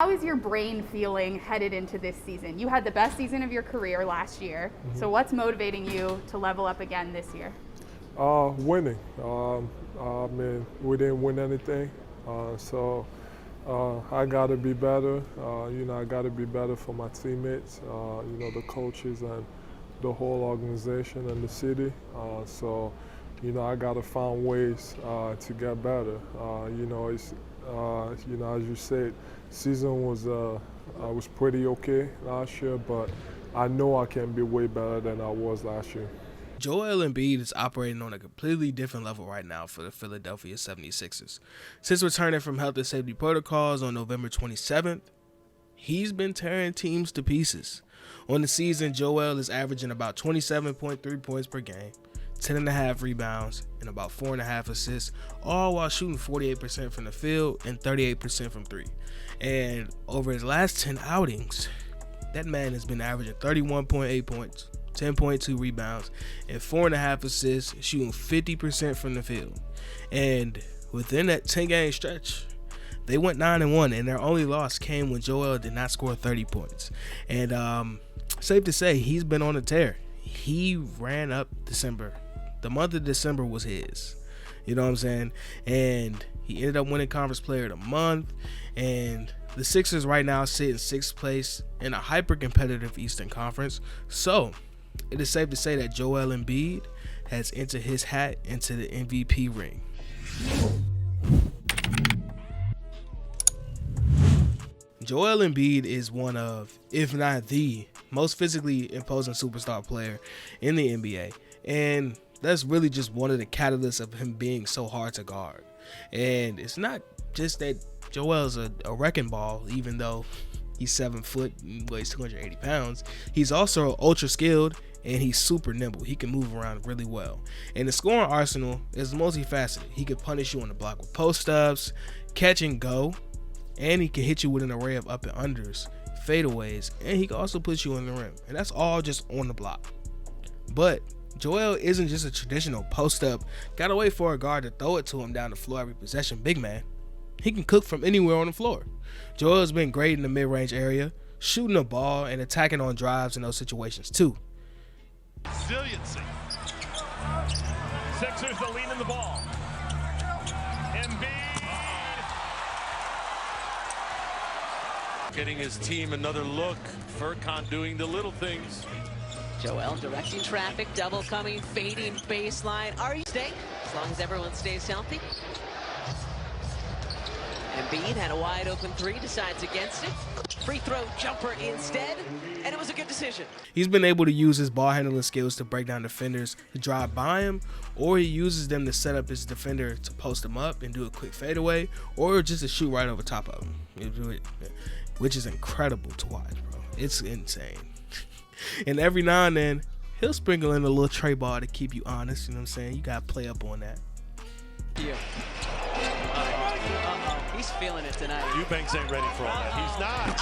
How is your brain feeling headed into this season? You had the best season of your career last year. So what's motivating you to level up again this year? Winning. I mean, we didn't win anything, so I got to be better. I got to be better for my teammates, the coaches and the whole organization and the city. I got to find ways to get better. As you said, season was pretty okay last year, but I know I can be way better than I was last year. Joel Embiid is operating on a completely different level right now for the Philadelphia 76ers. Since returning from health and safety protocols on November 27th, he's been tearing teams to pieces. On the season, Joel is averaging about 27.3 points per game, 10.5 rebounds, and about 4.5 assists, all while shooting 48% from the field and 38% from three. And over his last 10 outings, that man has been averaging 31.8 points, 10.2 rebounds, and 4.5 assists, shooting 50% from the field. And within that 10-game stretch, they went 9-1, and their only loss came when Joel did not score 30 points. And safe to say, he's been on a tear. He ran up December. The month of December was his. You know what I'm saying? And he ended up winning Conference Player of the Month. And the Sixers right now sit in 6th place in a hyper-competitive Eastern Conference. So it is safe to say that Joel Embiid has entered his hat into the MVP ring. Joel Embiid is one of, if not the most physically imposing superstar player in the NBA. And that's really just one of the catalysts of him being so hard to guard. And it's not just that Joel's a wrecking ball, even though he's 7 foot and weighs 280 pounds. He's also ultra skilled and he's super nimble. He can move around really well. And the scoring arsenal is multifaceted. He can punish you on the block with post-ups, catch and go, and he can hit you with an array of up and unders, fadeaways, and he can also put you on the rim. And that's all just on the block. But Joel isn't just a traditional post-up, gotta wait for a guard to throw it to him down the floor every possession big man. He can cook from anywhere on the floor. Joel has been great in the mid-range area, shooting the ball and attacking on drives in those situations too. Resiliency. Sixers the lead in the ball. Embiid. Getting his team another look. Furkan doing the little things. Joel directing traffic, double coming, fading baseline. Are you staying? As long as everyone stays healthy. Embiid had a wide open three, decides against it. Free throw jumper instead, and it was a good decision. He's been able to use his ball handling skills to break down defenders to drive by him, or he uses them to set up his defender to post him up and do a quick fadeaway, or just to shoot right over top of him, which is incredible to watch, bro. It's insane. And every now and then, he'll sprinkle in a little tray ball to keep you honest. You know what I'm saying? You got to play up on that. Yeah. He's feeling it tonight. Eubanks ain't ready for all that. He's not.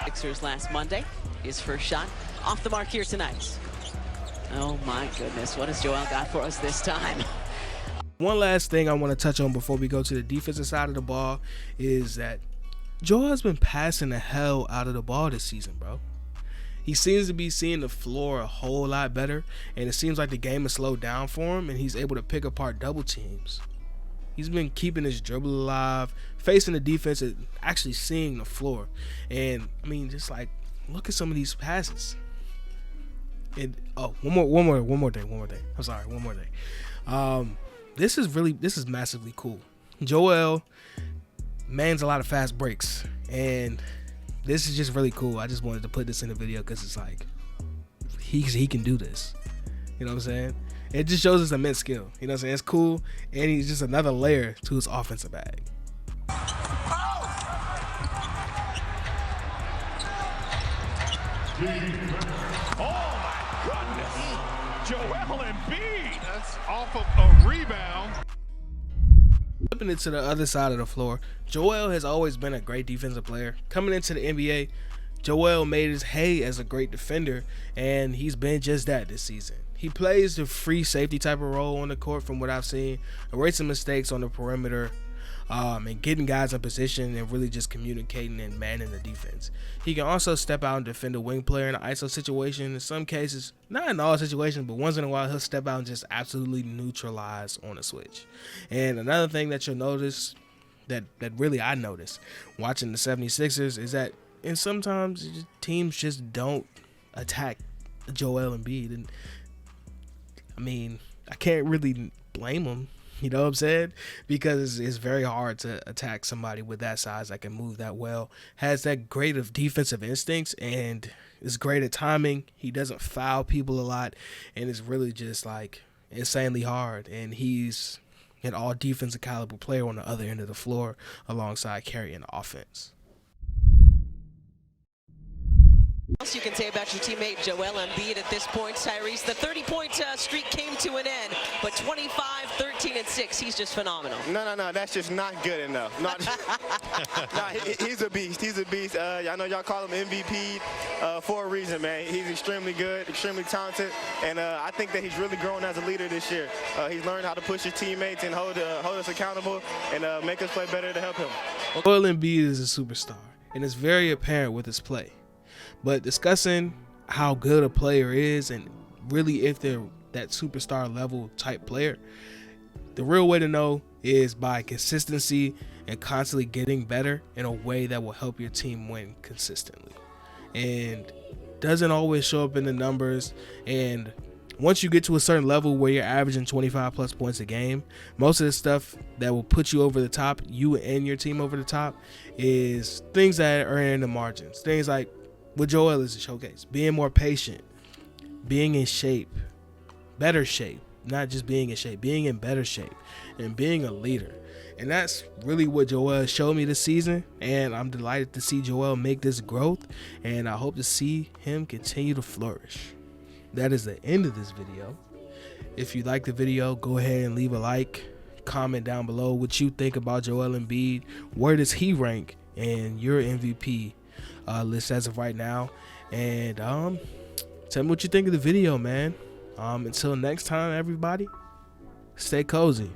Sixers last Monday. His first shot off the mark here tonight. Oh my goodness. What has Joel got for us this time? One last thing I want to touch on before we go to the defensive side of the ball is that Joel has been passing the hell out of the ball this season, bro. He seems to be seeing the floor a whole lot better, and it seems like the game has slowed down for him, and he's able to pick apart double teams. He's been keeping his dribble alive, facing the defense, and actually seeing the floor. And, I mean, just like, look at some of these passes. And, one more thing. I'm sorry, one more thing. This is massively cool. Joel mans a lot of fast breaks, and this is just really cool. I just wanted to put this in the video because it's like he can do this. You know what I'm saying? It just shows his immense skill. You know what I'm saying? It's cool, and he's just another layer to his offensive bag. Oh my goodness. Joel Embiid. That's off of a rebound. Flipping it to the other side of the floor, Joel has always been a great defensive player. Coming into the NBA, Joel made his hay as a great defender, and he's been just that this season. He plays the free safety type of role on the court from what I've seen, erasing mistakes on the perimeter, and getting guys in position and really just communicating and manning the defense. He can also step out and defend a wing player in an ISO situation. In some cases, not in all situations, but once in a while, he'll step out and just absolutely neutralize on a switch. And another thing that you'll notice that really I noticed watching the 76ers is that and sometimes teams just don't attack Joel Embiid. And I mean, I can't really blame them. You know what I'm saying? Because it's very hard to attack somebody with that size that can move that well, has that great of defensive instincts, and is great at timing. He doesn't foul people a lot, and it's really just like insanely hard. And he's an all defensive caliber player on the other end of the floor alongside carrying the offense. What else you can say about your teammate Joel Embiid at this point, Tyrese? The 30-point streak came to an end, but 25, 13, and 6. He's just phenomenal. No, that's just not good enough. He's a beast. He's a beast. I know y'all call him MVP for a reason, man. He's extremely good, extremely talented, and I think that he's really grown as a leader this year. He's learned how to push his teammates and hold us accountable and make us play better to help him. Joel Embiid is a superstar, and it's very apparent with his play. But discussing how good a player is and really if they're that superstar level type player, the real way to know is by consistency and constantly getting better in a way that will help your team win consistently. And doesn't always show up in the numbers. And once you get to a certain level where you're averaging 25 plus points a game, most of the stuff that will put you over the top, you and your team over the top, is things that are in the margins. Things like what Joel is a showcase, being more patient, being in shape, better shape, not just being in shape, being in better shape, and being a leader. And that's really what Joel showed me this season, and I'm delighted to see Joel make this growth, and I hope to see him continue to flourish. That is the end of this video. If you like the video, go ahead and leave a like, comment down below what you think about Joel Embiid. Where does he rank in your MVP list as of right now? And tell me what you think of the video, man. Until next time, everybody, stay cozy.